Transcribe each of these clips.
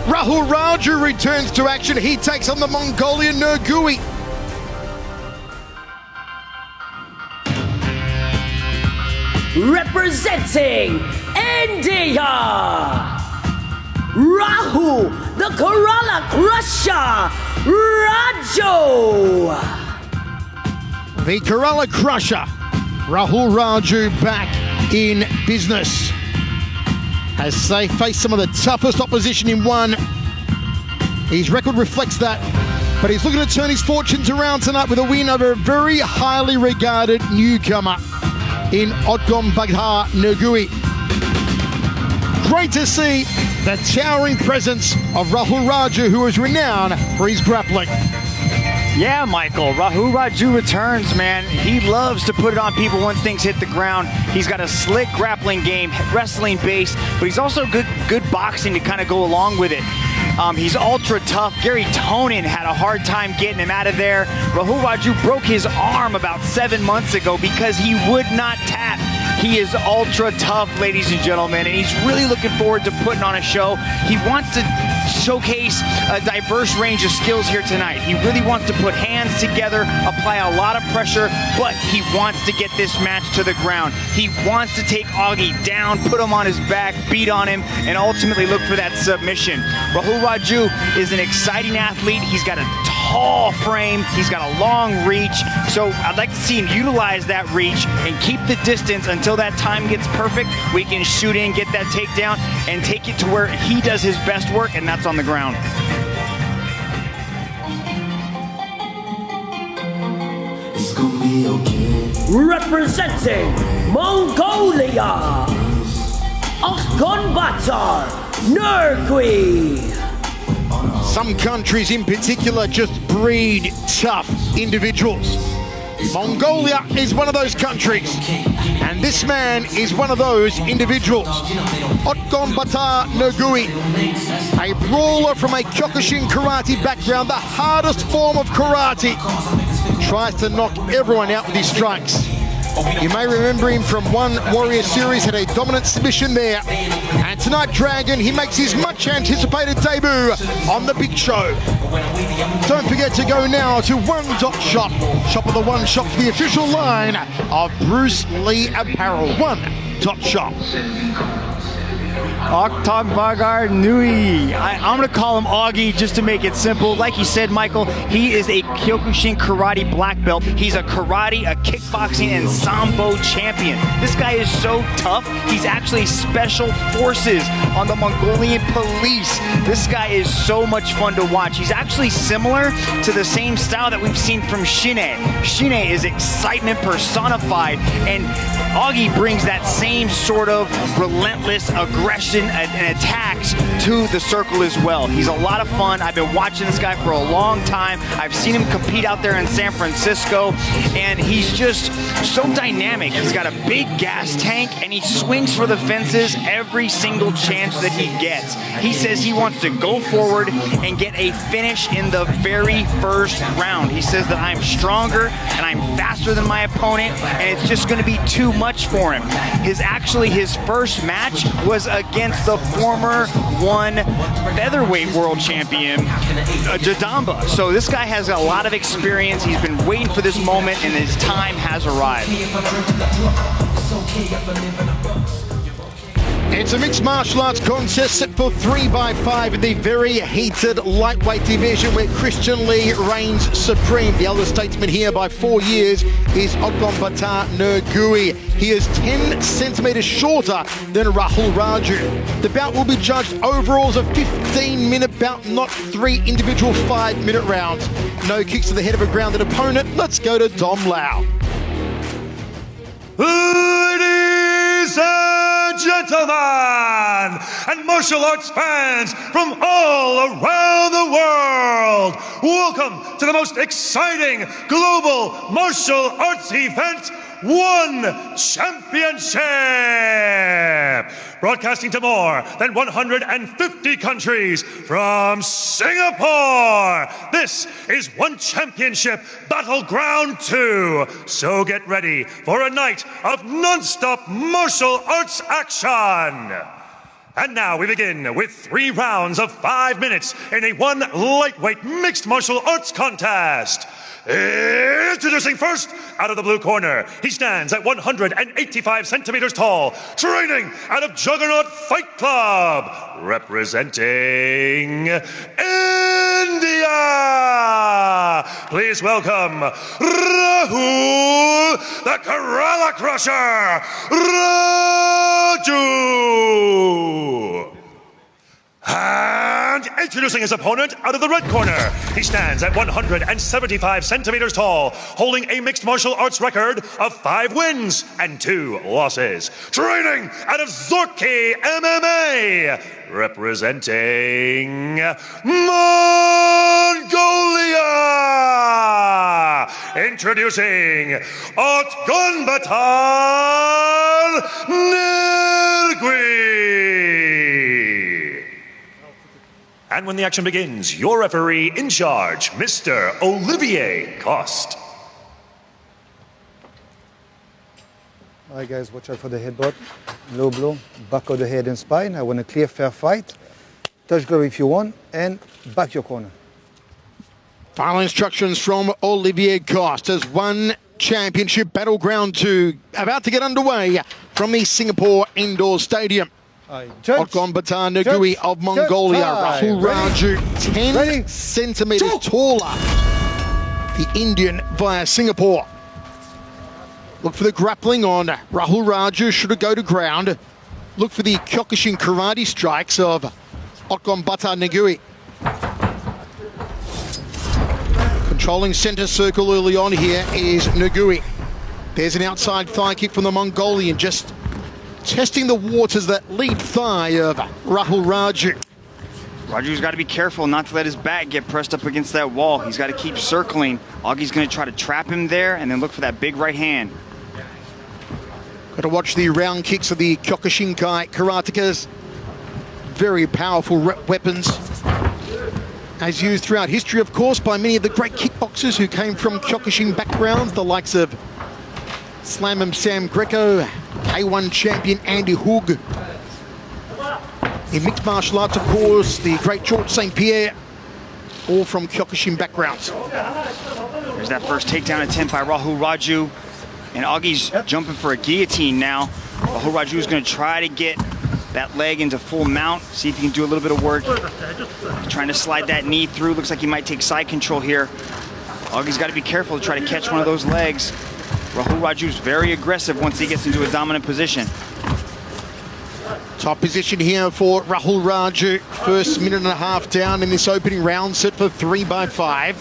Rahul Raju returns to action. He takes on the Mongolian Nergui. Representing India, Rahul, the Kerala Crusher, Raju. The Kerala Crusher, Rahul Raju, back in business as they face some of the toughest opposition in one. His record reflects that, but he's looking to turn his fortunes around tonight with a win over a very highly regarded newcomer in Otgonbaatar, Nergui. Great to see the towering presence of Rahul Raju, who is renowned for his grappling. Yeah, Michael, Rahul Raju returns, man. He loves to put it on people once things hit the ground. He's got a slick grappling game, wrestling base, but he's also good boxing to kind of go along with it. He's ultra tough. Gary Tonin had a hard time getting him out of there. Rahul Raju broke his arm about 7 months ago because he would not tap. He is ultra tough, ladies and gentlemen, and he's really looking forward to putting on a show. He wants to showcase a diverse range of skills here tonight. He really wants to put hands together, apply a lot of pressure, but he wants to get this match to the ground. He wants to take Augie down, put him on his back, beat on him, and ultimately look for that submission. Rahul Raju is an exciting athlete. He's got a tall frame, he's got a long reach, so I'd like to see him utilize that reach and keep the distance until that time gets perfect. We can shoot in, get that takedown, and take it to where he does his best work, and that's on the ground. It's gonna be okay. Representing Mongolia, Otgonbaatar, Nergui. Some countries in particular just breed tough individuals. Mongolia is one of those countries, and this man is one of those individuals. Otgonbaatar Nergui, a brawler from a Kyokushin karate background, the hardest form of karate, tries to knock everyone out with his strikes. You may remember him from One Warrior Series, had a dominant submission there. And tonight, Dragon, he makes his much anticipated debut on the big show. Don't forget to go now to One Dot Shop. Shop of the One Shop for the official line of Bruce Lee apparel. One Dot Shop. Otgonbaatar Nui. I'm going to call him Augie just to make it simple. Like you said, Michael, he is a Kyokushin karate black belt. He's a karate, a kickboxing, and sambo champion. This guy is so tough. He's actually special forces on the Mongolian police. This guy is so much fun to watch. He's actually similar to the same style that we've seen from Shine. Shine is excitement personified, and Augie brings that same sort of relentless aggression and attacks to the circle as well. He's a lot of fun. I've been watching this guy for a long time. I've seen him compete out there in San Francisco, and he's just so dynamic. He's got a big gas tank, and he swings for the fences every single chance that he gets. He says he wants to go forward and get a finish in the very first round. He says that I'm stronger and I'm faster than my opponent, and it's just going to be too much for him. His first match was against the former one featherweight world champion, Jadamba. So this guy has a lot of experience. He's been waiting for this moment, and his time has arrived. It's a mixed martial arts contest set for 3x5 in the very heated lightweight division where Christian Lee reigns supreme. The elder statesman here by 4 years is Otgonbaatar Nergui. He is 10 centimeters shorter than Rahul Raju. The bout will be judged overall as a 15-minute bout, not 3 individual 5-minute rounds. No kicks to the head of a grounded opponent. Let's go to Dom Lau. Ladies and gentlemen, and martial arts fans from all around the world, welcome to the most exciting global martial arts event, One Championship! Broadcasting to more than 150 countries from Singapore, this is One Championship Battleground 2. So get ready for a night of non-stop martial arts action. And now we begin with 3 rounds of 5 minutes in a 1 lightweight mixed martial arts contest. Introducing first, out of the blue corner, he stands at 185 centimeters tall, training out of Juggernaut Fight Club, representing India. Please welcome Rahul, the Kerala Crusher, Raju. And introducing his opponent out of the red corner, he stands at 175 centimeters tall, holding a mixed martial arts record of 5 wins and 2 losses. Training out of Zorki MMA, representing Mongolia. Introducing Otgonbaatar Nergui. And when the action begins, your referee in charge, Mr. Olivier Coste. All right, guys, watch out for the headbutt. Low blow, back of the head and spine. I want a clear, fair fight. Touch glove if you want, and back your corner. Final instructions from Olivier Coste as one championship battleground 2 about to get underway from the Singapore Indoor Stadium. Otgonbaatar Nergui of Mongolia, Rahul Raju, 10 centimeters taller. The Indian via Singapore. Look for the grappling on Rahul Raju, should it go to ground. Look for the Kyokushin karate strikes of Otgonbaatar Nergui. Controlling center circle early on here is Nergui. There's an outside thigh kick from the Mongolian, just testing the waters, that lead thigh of Rahul Raju. Raju's got to be careful not to let his back get pressed up against that wall. He's got to keep circling. Augie's going to try to trap him there and then look for that big right hand. Got to watch the round kicks of the Kyokushinkai karatekas. Very powerful weapons, as used throughout history, of course, by many of the great kickboxers who came from Kyokushin backgrounds, the likes of Slam Sam Greco, K1 champion Andy Hoog. In mixed martial arts, of course, the great George St. Pierre, all from Kyokushin backgrounds. There's that first takedown attempt by Rahul Raju. And Augie's jumping for a guillotine now. Rahul Raju is going to try to get that leg into full mount, see if he can do a little bit of work. Trying to slide that knee through. Looks like he might take side control here. Augie's got to be careful to try to catch one of those legs. Rahul Raju's very aggressive once he gets into a dominant position. Top position here for Rahul Raju. First minute and a half down in this opening round, set for 3 by 5.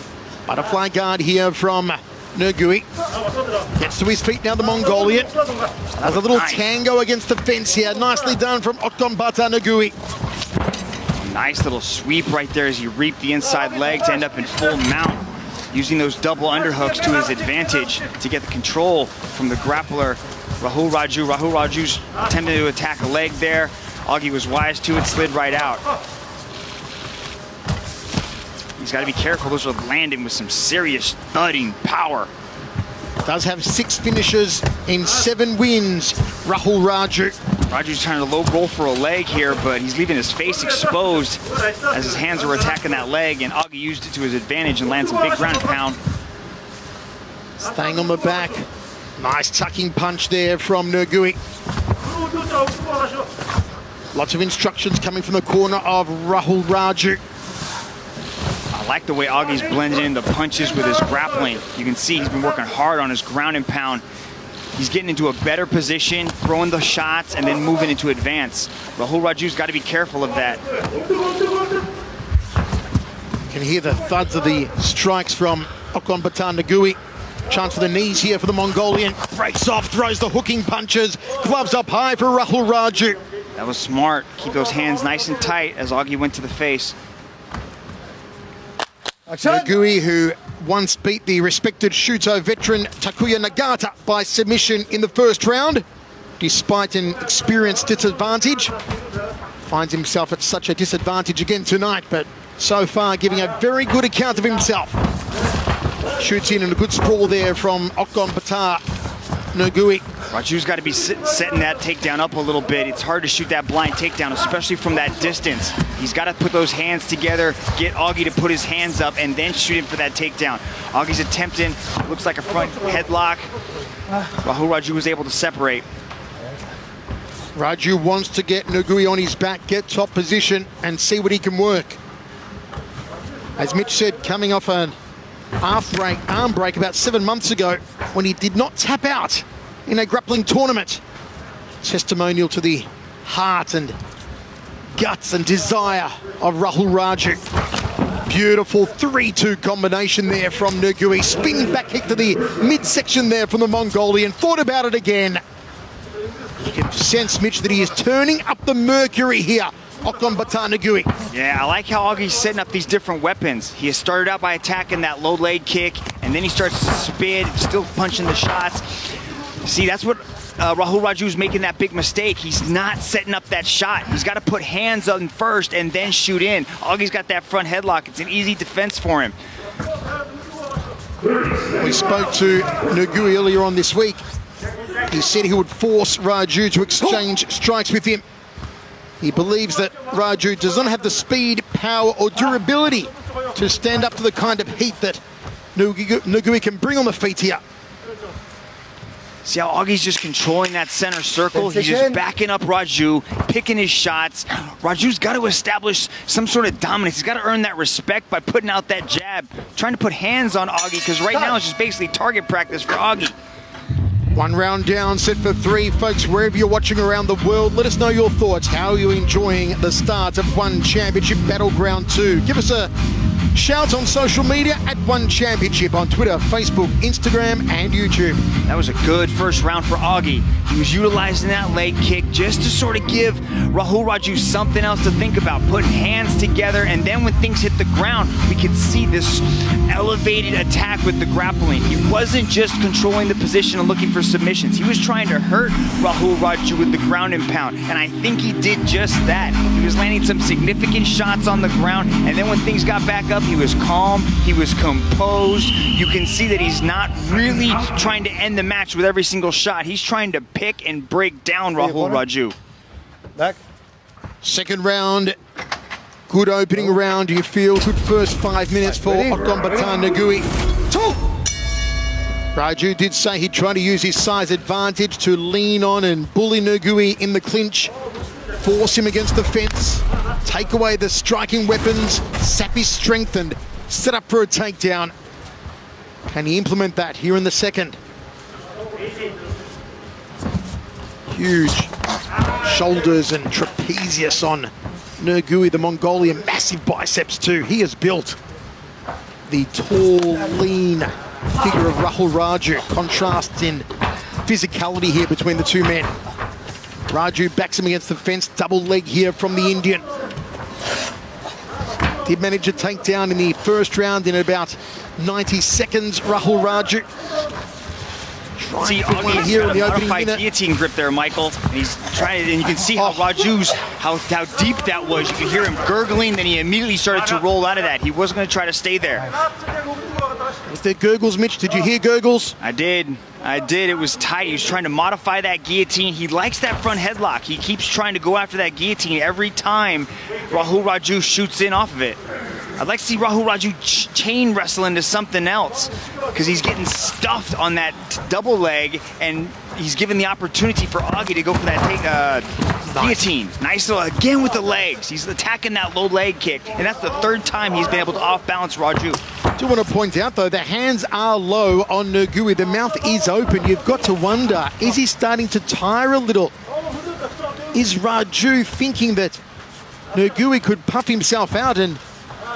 Butterfly guard here from Nergui. Gets to his feet now, the Mongolian. Has a little tango against the fence here. Nicely done from Otgonbaatar Nergui. Nice little sweep right there as he reaped the inside leg to end up in full mount, using those double underhooks to his advantage to get the control from the grappler, Rahul Raju. Rahul Raju's attempting to attack a leg there. Augie was wise to it, slid right out. He's got to be careful. Those are landing with some serious thudding power. Does have 6 finishes in 7 wins, Rahul Raju. Raju's trying to low roll for a leg here, but he's leaving his face exposed as his hands are attacking that leg, and Augie used it to his advantage and lands a big ground and pound. Staying on the back. Nice tucking punch there from Nergui. Lots of instructions coming from the corner of Rahul Raju. I like the way Augie's blending in the punches with his grappling. You can see he's been working hard on his ground and pound. He's getting into a better position, throwing the shots, and then moving into advance. Rahul Raju's got to be careful of that. You can hear the thuds of the strikes from Otgonbaatar Nergui. Chance for the knees here for the Mongolian. Breaks off, throws the hooking punches. Gloves up high for Rahul Raju. That was smart. Keep those hands nice and tight as Augie went to the face. Nergui, who once beat the respected Shuto veteran Takuya Nagata by submission in the first round, despite an experienced disadvantage, finds himself at such a disadvantage again tonight, but so far giving a very good account of himself. Shoots in a good sprawl there from Otgonbaatar Nergui. Raju's got to be setting that takedown up a little bit. It's hard to shoot that blind takedown, especially from that distance. He's got to put those hands together, get Augie to put his hands up, and then shoot him for that takedown. Augie's attempting, looks like a front headlock. Rahul Raju was able to separate. Raju wants to get Nergui on his back, get top position, and see what he can work. As Mitch said, coming off an arm break about 7 months ago when he did not tap out in a grappling tournament. Testimonial to the heart and guts and desire of Rahul Raju. Beautiful 3-2 combination there from Nergui. Spinning back kick to the midsection there from the Mongolian. Thought about it again. You can sense, Mitch, that he is turning up the mercury here. Otgonbaatar Nergui. Yeah, I like how Augie's setting up these different weapons. He has started out by attacking that low leg kick, and then he starts to spin, still punching the shots. See, that's what Rahul Raju's making that big mistake. He's not setting up that shot. He's got to put hands on first and then shoot in. Augie's got that front headlock. It's an easy defense for him. We spoke to Nergui earlier on this week. He said he would force Raju to exchange strikes with him. He believes that Raju does not have the speed, power, or durability to stand up to the kind of heat that Nergui can bring on the feet here. See how Augie's just controlling that center circle? He's just backing up Raju, picking his shots. Raju's got to establish some sort of dominance. He's got to earn that respect by putting out that jab, trying to put hands on Augie, because right now it's just basically target practice for Augie. 1 round down, set for 3. Folks, wherever you're watching around the world, let us know your thoughts. How are you enjoying the start of One Championship Battleground 2? Give us a shout on social media at One Championship on Twitter, Facebook, Instagram, and YouTube. That was a good first round for Augie. He was utilizing that leg kick just to sort of give Rahul Raju something else to think about, putting hands together, and then when things hit the ground, we could see this elevated attack with the grappling. He wasn't just controlling the position and looking for submissions. He was trying to hurt Rahul Raju with the ground and pound, and I think he did just that. He was landing some significant shots on the ground, and then when things got back up, he was calm, he was composed. You can see that he's not really trying to end the match with every single shot. He's trying to pick and break down Rahul Raju. Back. Second round, good opening round, you feel. Good first 5 minutes for Otgonbaatar Nergui. Raju did say he'd try to use his size advantage to lean on and bully Nergui in the clinch, force him against the fence, take away the striking weapons, sap his strength, and set up for a takedown. Can he implement that here in the second? Huge shoulders and trapezius on Nergui, the Mongolian. Massive biceps too. He has built the tall, lean figure of Rahul Raju. Contrasts in physicality here between the two men. Raju backs him against the fence, double leg here from the Indian. Did manage a takedown in the first round in about 90 seconds, Rahul Raju. See, Augie's here in got the a opening modified minute. guillotine grip there, Michael. And he's trying to, and you can see how Raju's, how deep that was. You could hear him gurgling, then he immediately started to roll out of that. He wasn't going to try to stay there. Was there gurgles, Mitch? Did you hear gurgles? I did. It was tight. He was trying to modify that guillotine. He likes that front headlock. He keeps trying to go after that guillotine every time Rahul Raju shoots in off of it. I'd like to see Rahul Raju chain wrestle into something else, because he's getting stuffed on that double leg, and he's given the opportunity for Augie to go for that guillotine. Nice little, again with the legs. He's attacking that low leg kick, and that's the third time he's been able to off-balance Raju. I do want to point out, though, the hands are low on Nergui. The mouth is open. You've got to wonder, is he starting to tire a little? Is Raju thinking that Nergui could puff himself out and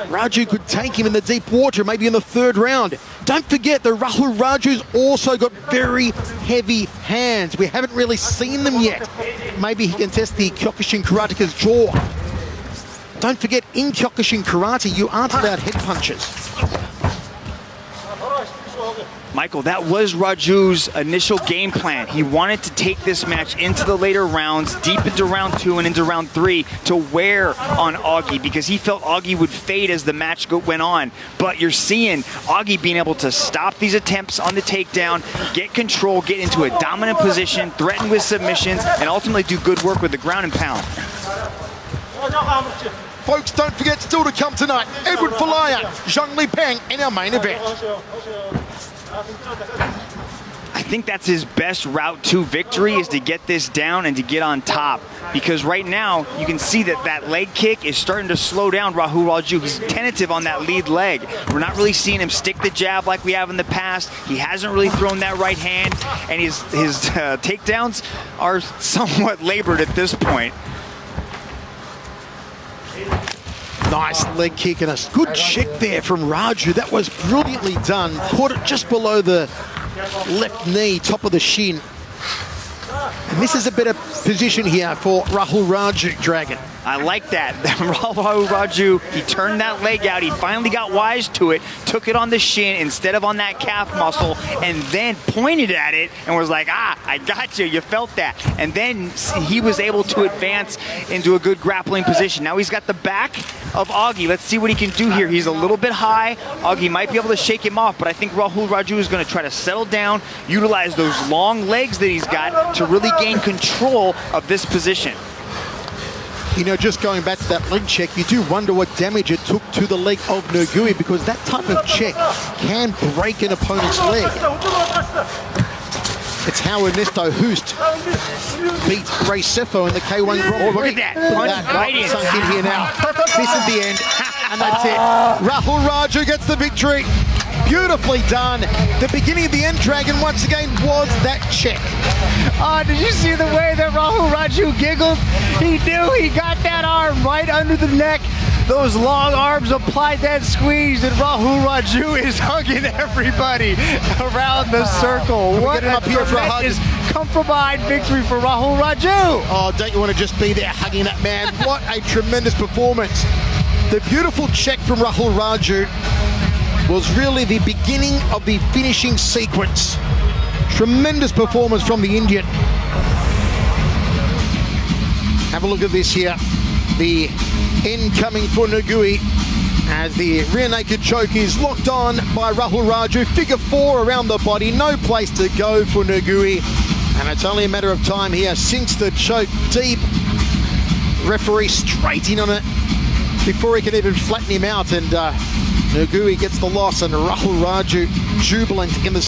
Raju could take him in the deep water, maybe in the third round? Don't forget that Rahul Raju's also got very heavy hands. We haven't really seen them yet. Maybe he can test the Kyokushin karateka's jaw. Don't forget, in Kyokushin karate, you aren't allowed head punches. Michael, that was Raju's initial game plan. He wanted to take this match into the later rounds, deep into round 2 and into round 3 to wear on Augie because he felt Augie would fade as the match went on. But you're seeing Augie being able to stop these attempts on the takedown, get control, get into a dominant position, threaten with submissions, and ultimately do good work with the ground and pound. Folks, don't forget still to come tonight. Edward Falaya, Zhang Li Peng in our main event. I think that's his best route to victory, is to get this down and to get on top. Because right now, you can see that that leg kick is starting to slow down Rahul Raju. He's tentative on that lead leg. We're not really seeing him stick the jab like we have in the past. He hasn't really thrown that right hand, and his takedowns are somewhat labored at this point. Nice leg kick and a good check there from Raju. That was brilliantly done. Caught it just below the left knee, top of the shin. And this is a better position here for Rahul Raju, Dragon. I like that. Rahul Raju, he turned that leg out. He finally got wise to it, took it on the shin instead of on that calf muscle, and then pointed at it and was like, ah, I got you. You felt that. And then he was able to advance into a good grappling position. Now he's got the back of Augie. Let's see what he can do here. He's a little bit high. Augie might be able to shake him off, but I think Rahul Raju is going to try to settle down, utilize those long legs that he's got to really gain control of this position. You know, just going back to that leg check, you do wonder what damage it took to the leg of Nergui, because that type of check can break an opponent's leg. It's how Ernesto Hoost beat Ray Sefo in the K1 Grand Prix. Oh, look at that. Punch right in. Sunk in here now. This is the end. And that's it. Rahul Raju gets the victory. Beautifully done. The beginning of the end, Dragon, once again, was that check. Oh, did you see the way that Rahul Raju giggled? He knew he got that arm right under the neck. Those long arms applied that squeeze, and Rahul Raju is hugging everybody around the circle. What a tremendous come-from-behind victory for Rahul Raju. Oh, don't you want to just be there hugging that man? What a tremendous performance. The beautiful check from Rahul Raju was really the beginning of the finishing sequence. Tremendous performance from the Indian. Have a look at this here. The end coming for Nergui as the rear naked choke is locked on by Rahul Raju. Figure 4 around the body, no place to go for Nergui. And it's only a matter of time here. Sinks the choke deep. Referee straight in on it before he can even flatten him out. And Nergui gets the loss, and Rahul Raju jubilant in the